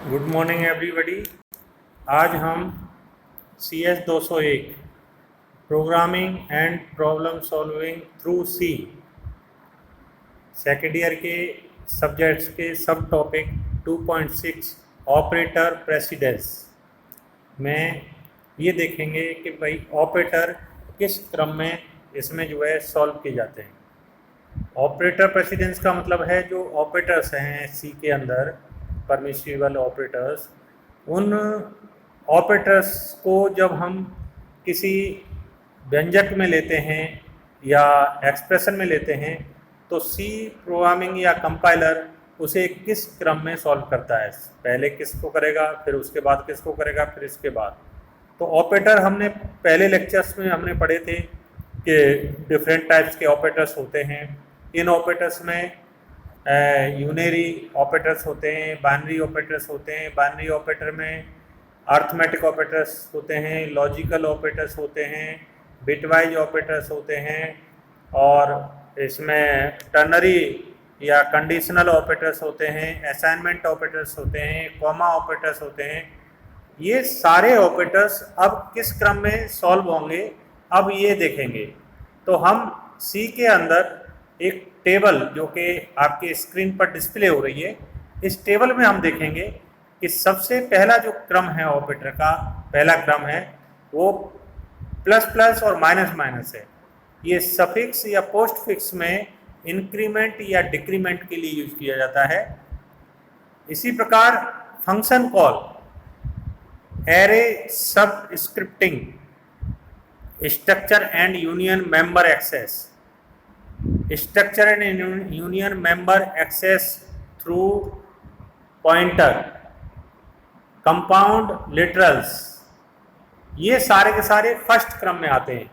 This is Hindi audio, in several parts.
Good morning everybody. आज हम C S 201 programming and problem solving through C second year के सब्जेक्ट्स के सब टॉपिक 2.6 ऑपरेटर प्रेसिडेंस में ये देखेंगे कि भाई ऑपरेटर किस क्रम में इसमें जो है सॉल्व किए जाते हैं। ऑपरेटर प्रेसिडेंस का मतलब है जो ऑपरेटर्स हैं सी के अंदर परमिसिबल ऑपरेटर्स, उन ऑपरेटर्स को जब हम किसी व्यंजक में लेते हैं या एक्सप्रेशन में लेते हैं तो सी प्रोग्रामिंग या कंपाइलर उसे किस क्रम में सॉल्व करता है। पहले किसको करेगा, फिर उसके बाद किसको करेगा, फिर इसके बाद। तो ऑपरेटर हमने पहले लेक्चर्स में हमने पढ़े थे कि डिफरेंट टाइप्स के ऑपरेटर्स होते हैं। इन ऑपरेटर्स में यूनरी ऑपरेटर्स होते हैं, बाइनरी ऑपरेटर्स होते हैं। बाइनरी ऑपरेटर में अर्थमेटिक ऑपरेटर्स होते हैं, लॉजिकल ऑपरेटर्स होते हैं, बिटवाइज ऑपरेटर्स होते हैं, और इसमें टर्नरी या कंडीशनल ऑपरेटर्स होते हैं, असाइनमेंट ऑपरेटर्स होते हैं, कॉमा ऑपरेटर्स होते हैं। ये सारे ऑपरेटर्स अब किस क्रम में सॉल्व होंगे अब ये देखेंगे। तो हम सी के अंदर एक टेबल जो कि आपके स्क्रीन पर डिस्प्ले हो रही है, इस टेबल में हम देखेंगे कि सबसे पहला जो क्रम है ऑपरेटर का पहला क्रम है वो प्लस प्लस और माइनस माइनस है। ये सफिक्स या पोस्ट फिक्स में इंक्रीमेंट या डिक्रीमेंट के लिए यूज किया जाता है। इसी प्रकार function call, array subscripting, structure and union member access, structure and union member access through pointer, compound literals, ये सारे के सारे फर्स्ट क्रम में आते हैं,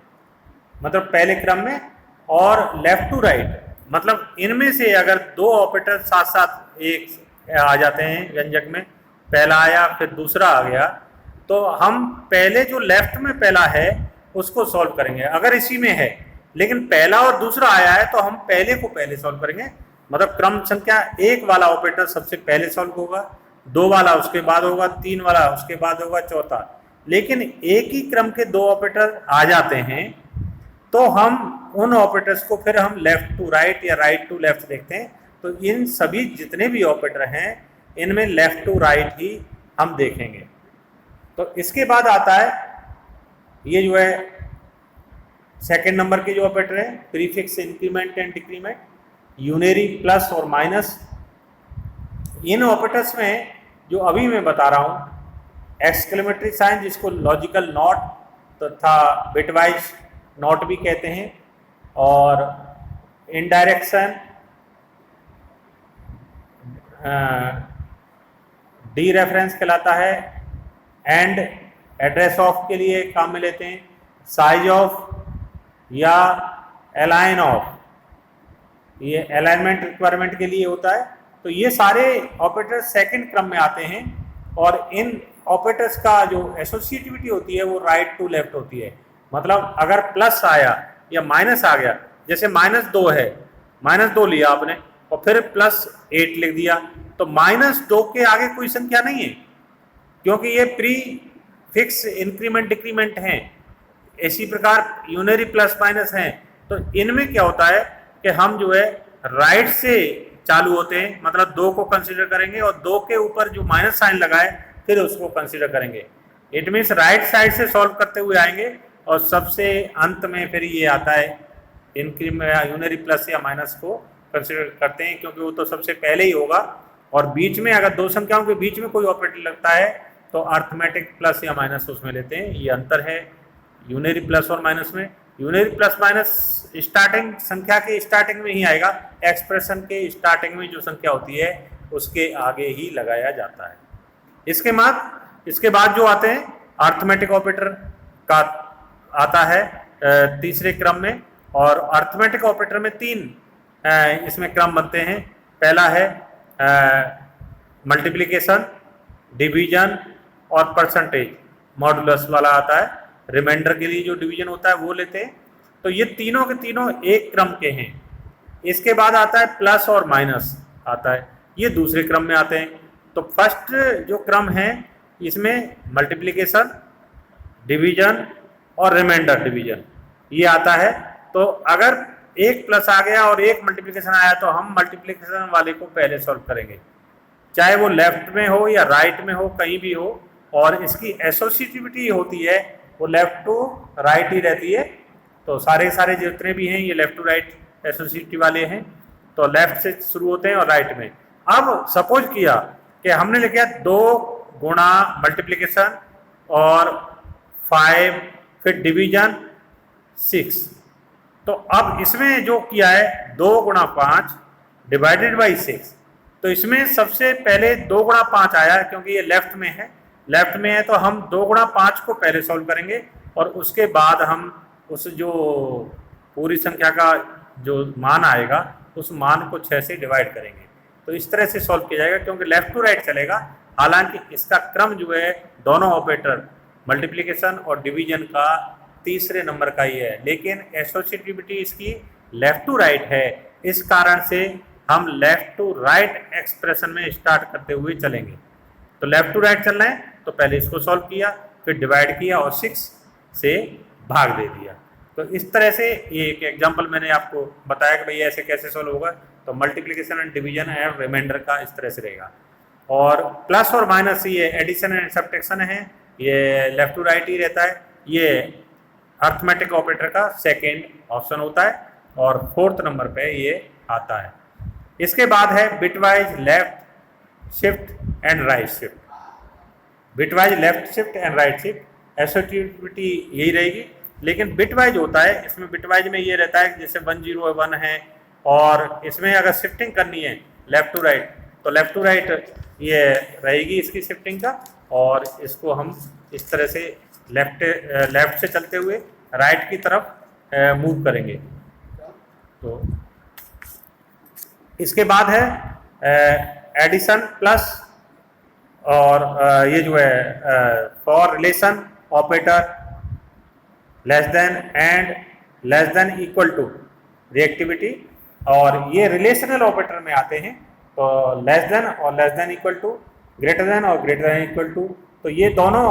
मतलब पहले क्रम में। और लेफ्ट टू राइट मतलब इनमें से अगर दो ऑपरेटर साथ साथ एक आ जाते हैं व्यंजक में, पहला आया फिर दूसरा आ गया, तो हम पहले जो लेफ्ट में पहला है उसको सॉल्व करेंगे। अगर इसी में है लेकिन पहला और दूसरा आया है तो हम पहले को पहले सॉल्व करेंगे। मतलब क्रम संख्या एक वाला ऑपरेटर सबसे पहले सॉल्व होगा, दो वाला उसके बाद होगा, तीन वाला उसके बाद होगा, चौथा। लेकिन एक ही क्रम के दो ऑपरेटर आ जाते हैं तो हम उन ऑपरेटर्स को फिर हम लेफ्ट टू राइट या राइट टू लेफ्ट देखते हैं। तो इन सभी जितने भी ऑपरेटर हैं इनमें लेफ्ट टू राइट ही हम देखेंगे। तो इसके बाद आता है ये जो है सेकेंड नंबर के जो ऑपरेटर है prefix, increment and decrement, unary, plus और माइनस। इन ऑपरेटर्स में जो अभी मैं बता रहा हूँ एक्सक्लेमेटरी साइन जिसको लॉजिकल नॉट तथा बिटवाइज नॉट भी कहते हैं, और इनडायरेक्शन, डी रेफरेंस कहलाता है, एंड एड्रेस ऑफ के लिए काम में लेते हैं, साइज ऑफ या अलाइन ऑफ, ये अलाइनमेंट रिक्वायरमेंट के लिए होता है। तो ये सारे ऑपरेटर सेकंड क्रम में आते हैं, और इन ऑपरेटर्स का जो एसोसिएटिविटी होती है वो राइट टू लेफ्ट होती है। मतलब अगर प्लस आया या माइनस आ गया, जैसे -2 है, -2 लिया आपने और फिर +8 लिख दिया, तो -2 के आगे कोई संख्या नहीं है क्योंकि ये प्री फिक्स इंक्रीमेंट डिक्रीमेंट हैं। इसी प्रकार यूनरी प्लस माइनस हैं। तो इनमें क्या होता है कि हम जो है राइट से चालू होते हैं, मतलब 2 को कंसीडर करेंगे और 2 के ऊपर जो माइनस साइन लगाए फिर उसको कंसीडर करेंगे। इट मीन्स राइट साइड से सॉल्व करते हुए आएंगे और सबसे अंत में फिर ये आता है इंक्रीमेंट, यूनरी प्लस या माइनस को कंसीडर करते हैं क्योंकि वो तो सबसे पहले ही होगा। और बीच में अगर दो संख्याओं के बीच में कोई ऑपरेटर लगता है तो अर्थमेटिक प्लस या माइनस उसमें लेते हैं। ये अंतर है यूनरी प्लस और माइनस में। यूनरी प्लस माइनस स्टार्टिंग संख्या के स्टार्टिंग में ही आएगा, एक्सप्रेशन के स्टार्टिंग में जो संख्या होती है उसके आगे ही लगाया जाता है। इसके बाद जो आते हैं अर्थमेटिक ऑपरेटर का आता है तीसरे क्रम में, और अर्थमेटिक ऑपरेटर में 3 इसमें क्रम बनते हैं। पहला है मल्टीप्लिकेशन, डिवीजन और परसेंटेज, मॉडुलस वाला आता है। रिमाइंडर के लिए जो डिवीजन होता है वो लेते हैं। तो ये तीनों के तीनों एक क्रम के हैं। इसके बाद आता है प्लस और माइनस आता है, ये दूसरे क्रम में आते हैं। तो फर्स्ट जो क्रम है इसमें मल्टीप्लिकेशन, डिवीजन और रिमाइंडर डिवीजन ये आता है। तो अगर एक प्लस आ गया और एक मल्टीप्लिकेशन आया तो हम मल्टीप्लिकेशन वाले को पहले सॉल्व करेंगे, चाहे वो लेफ्ट में हो या राइट में हो, कहीं भी हो। और इसकी एसोसिएटिविटी होती है वो लेफ्ट टू राइट ही रहती है। तो सारे जितने भी हैं ये लेफ्ट टू राइट एसोसिएटिव वाले हैं, तो लेफ्ट से शुरू होते हैं और राइट में। अब सपोज किया कि हमने लिखा 2 गुणा मल्टीप्लिकेशन और 5 फिर डिवीजन 6। तो अब इसमें जो किया है 2 गुणा 5 डिवाइडेड बाई 6। तो इसमें सबसे पहले 2 गुणा 5 आया क्योंकि ये लेफ्ट में है तो हम 2 गुणा 5 को पहले सॉल्व करेंगे और उसके बाद हम उस जो पूरी संख्या का जो मान आएगा उस मान को 6 से डिवाइड करेंगे। तो इस तरह से सॉल्व किया जाएगा क्योंकि लेफ्ट टू राइट चलेगा। हालांकि इसका क्रम जो है दोनों ऑपरेटर मल्टीप्लिकेशन और डिवीजन का तीसरे नंबर का ही है, लेकिन एसोसिएटिविटी इसकी लेफ्ट टू राइट है। इस कारण से हम लेफ्ट टू राइट एक्सप्रेशन में स्टार्ट करते हुए चलेंगे। तो लेफ्ट टू राइट चलना है तो पहले इसको सॉल्व किया, फिर डिवाइड किया और 6 से भाग दे दिया। तो इस तरह से ये एक एग्जांपल मैंने आपको बताया कि भाई ऐसे कैसे सॉल्व होगा। तो multiplication and division and remainder का इस तरह से रहेगा। और प्लस और माइनस ये एडिशन एंड सब्ट्रैक्शन है, ये लेफ्ट टू राइट ही रहता है। ये अर्थमेटिक ऑपरेटर का सेकेंड ऑप्शन होता है और 4th नंबर पे ये आता है। इसके बाद है bitwise left shift and right shift. Bitwise left shift and right shift associativity यही रहेगी, लेकिन बिटवाइज होता है। इसमें बिटवाइज में ये रहता है जैसे 101 है और इसमें अगर शिफ्टिंग करनी है लेफ्ट टू राइट तो लेफ्ट टू राइट ये रहेगी इसकी शिफ्टिंग का। और इसको हम इस तरह से लेफ्ट से चलते हुए राइट की तरफ मूव करेंगे। तो इसके बाद है एडिशन प्लस और ये जो है for relation operator less than and less than equal to reactivity. और ये रिलेशनल ऑपरेटर में आते हैं तो लेस देन और less than equal to, greater than और ग्रेटर देन इक्वल टू। तो ये दोनों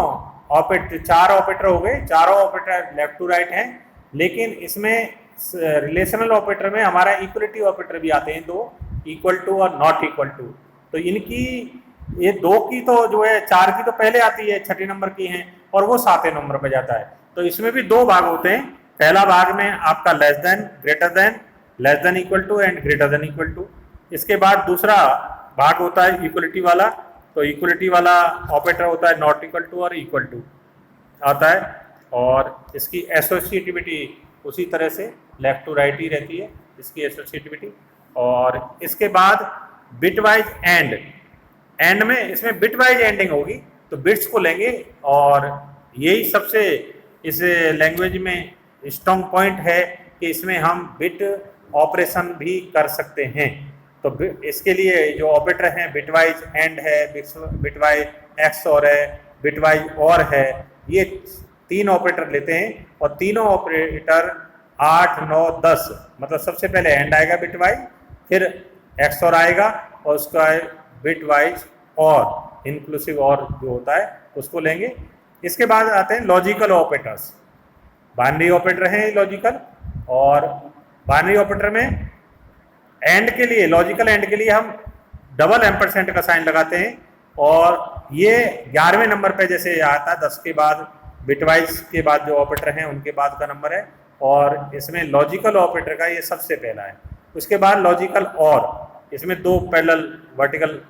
ऑपरेटर 4 ऑपरेटर हो गए। चारों ऑपरेटर लेफ्ट टू राइट हैं, लेकिन इसमें रिलेशनल ऑपरेटर में हमारा इक्वलिटी ऑपरेटर भी आते हैं 2, इक्वल टू और नॉट इक्वल टू। तो इनकी ये 2 की तो जो है 4 की तो पहले आती है, 6 नंबर की हैं और वो 7 नंबर पर जाता है। तो इसमें भी 2 भाग होते हैं। पहला भाग में आपका less than, greater than, less than equal to and greater than equal to. इसके बाद दूसरा भाग होता है इक्वलिटी वाला। तो इक्वलिटी वाला ऑपरेटर होता है नॉट इक्वल टू और इक्वल टू आता है। और इसकी एसोसिएटिविटी उसी तरह से लेफ्ट टू राइट ही रहती है इसकी एसोसिएटिविटी। और इसके बाद बिटवाइज एंड में इसमें बिटवाइज एंडिंग होगी तो बिट्स को लेंगे और यही सबसे इस लैंग्वेज में स्ट्रॉन्ग पॉइंट है कि इसमें हम बिट ऑपरेशन भी कर सकते हैं। तो इसके लिए जो ऑपरेटर हैं बिटवाइज एंड है, बिटवाइज एक्सऑर है, बिटवाइज और है, ये 3 ऑपरेटर लेते हैं। और तीनों ऑपरेटर 8, 9, 10 मतलब सबसे पहले एंड आएगा बिटवाइज, फिर एक्सऑर आएगा और उसका बिटवाइज और इंक्लूसिव और जो होता है उसको लेंगे। इसके बाद आते हैं लॉजिकल ऑपरेटर्स। बाइनरी ऑपरेटर हैं लॉजिकल, और बाइनरी ऑपरेटर में एंड के लिए, लॉजिकल एंड के लिए हम डबल एम्परसेंट का साइन लगाते हैं। और ये 11वें नंबर पे जैसे आता है 10 के बाद बिटवाइज के बाद जो ऑपरेटर हैं उनके बाद का नंबर है। और इसमें लॉजिकल ऑपरेटर का ये सबसे पहला है। उसके बाद लॉजिकल और, इसमें 2 पैरेलल वर्टिकल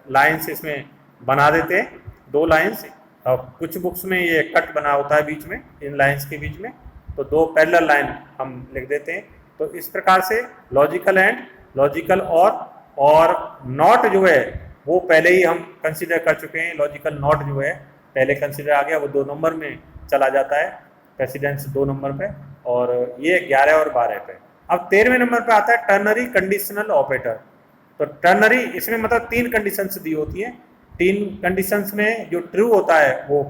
लाइंस इसमें बना देते हैं, 2 लाइंस। और कुछ बुक्स में ये कट बना होता है बीच में, इन लाइंस के बीच में, तो 2 पैरेलल लाइन हम लिख देते हैं। तो इस प्रकार से लॉजिकल एंड, लॉजिकल और नॉट जो है वो पहले ही हम कंसीडर कर चुके हैं। लॉजिकल नॉट जो है पहले कंसीडर आ गया, वो 2 नंबर में चला जाता है, प्रेसिडेंस 2 नंबर पे, और ये 11 और 12 पे। अब 13वें नंबर पे आता है टर्नरी कंडीशनल ऑपरेटर। तो टर्नरी इसमें मतलब 3 कंडीशंस दी होती हैं। 3 कंडीशंस में जो ट्रू होता है वो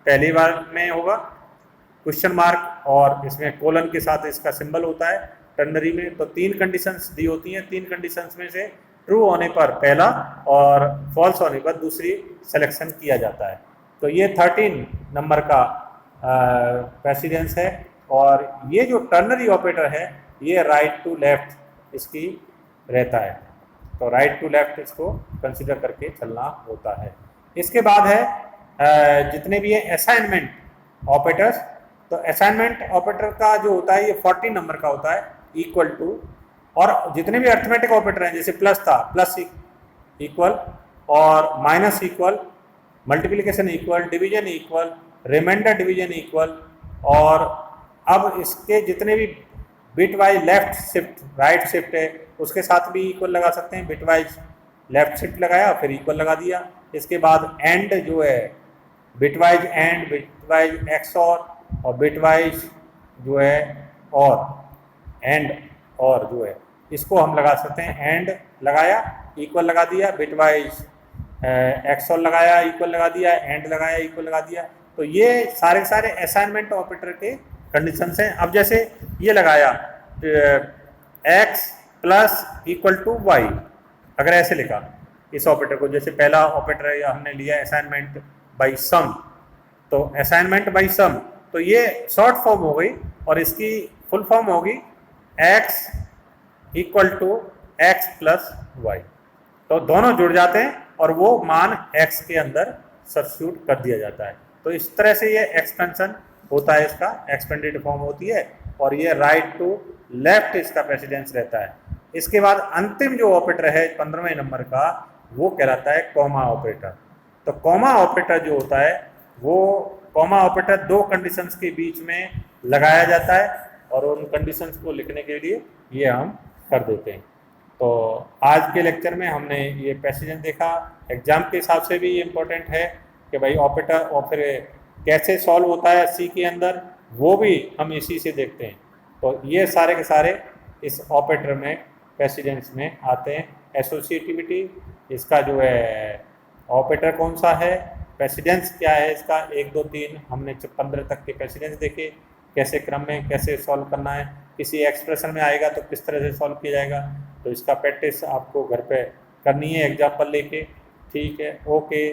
पहली बार में होगा, क्वेश्चन मार्क और इसमें कोलन के साथ इसका सिंबल होता है टर्नरी में। तो 3 कंडीशंस दी होती हैं। 3 कंडीशंस में से ट्रू होने पर पहला और फॉल्स होने पर दूसरी सिलेक्शन किया जाता है। तो ये 13 नंबर का प्रेसिडेंस है। और ये जो टर्नरी ऑपरेटर है ये राइट टू लेफ्ट इसकी रहता है, तो राइट टू लेफ्ट इसको कंसिडर करके चलना होता है। इसके बाद है जितने भी है असाइनमेंट ऑपरेटर्स। तो असाइनमेंट ऑपरेटर का जो होता है ये 14 नंबर का होता है, इक्वल टू, और जितने भी अर्थमेटिक ऑपरेटर हैं जैसे प्लस था, प्लस इक्वल, और minus equal, multiplication equal, division equal, remainder division equal, और अब इसके जितने भी bitwise left shift right shift है उसके साथ भी इक्वल लगा सकते हैं। बिट वाइज लेफ्ट शिफ्ट लगाया फिर इक्वल लगा दिया। इसके बाद एंड जो है bit wise and, bit wise XOR, और बिट वाइज जो है और एंड और जो है इसको हम लगा सकते हैं। एंड लगाया इक्वल लगा दिया, बिट वाइज एक्सऑर लगाया इक्वल लगा दिया, एंड लगाया इक्वल लगा दिया। तो ये सारे सारे असाइनमेंट ऑपरेटर के कंडीशंस हैं। अब जैसे ये लगाया x plus equal to y, अगर ऐसे लिखा इस ऑपरेटर को, जैसे पहला ऑपरेटर हमने लिया असाइनमेंट बाई सम, तो असाइनमेंट बाई सम, तो ये शॉर्ट फॉर्म हो गई और इसकी फुल फॉर्म होगी x equal to x plus y. तो दोनों जुड़ जाते हैं और वो मान x के अंदर सब्स्टिट्यूट कर दिया जाता है। तो इस तरह से ये एक्सपेंशन होता है, इसका एक्सपेंडेड फॉर्म होती है, और ये राइट टू लेफ्ट इसका प्रेसिडेंस रहता है। इसके बाद अंतिम जो ऑपरेटर है 15वें नंबर का, वो कहलाता है कॉमा ऑपरेटर। तो कॉमा ऑपरेटर जो होता है वो कॉमा ऑपरेटर दो कंडीशंस के बीच में लगाया जाता है और उन कंडीशंस को लिखने के लिए ये हम कर देते हैं। तो आज के लेक्चर में हमने ये प्रेसिडेंस देखा। एग्जाम के हिसाब से भी ये इम्पोर्टेंट है कि भाई ऑपरेटर और फिर कैसे सॉल्व होता है सी के अंदर, वो भी हम इसी से देखते हैं। तो ये सारे के सारे इस ऑपरेटर में प्रेसिडेंस में आते हैं। एसोसिएटिविटी, इसका जो है ऑपरेटर कौन सा है, प्रेसिडेंस क्या है इसका, 1 2 3 हमने 15 तक के प्रेसिडेंस देखे, कैसे क्रम में कैसे सॉल्व करना है, किसी एक्सप्रेशन में आएगा तो किस तरह से सॉल्व किया जाएगा। तो इसका प्रैक्टिस आपको घर पे करनी है एग्जाम्पल लेके। ठीक है, ओके।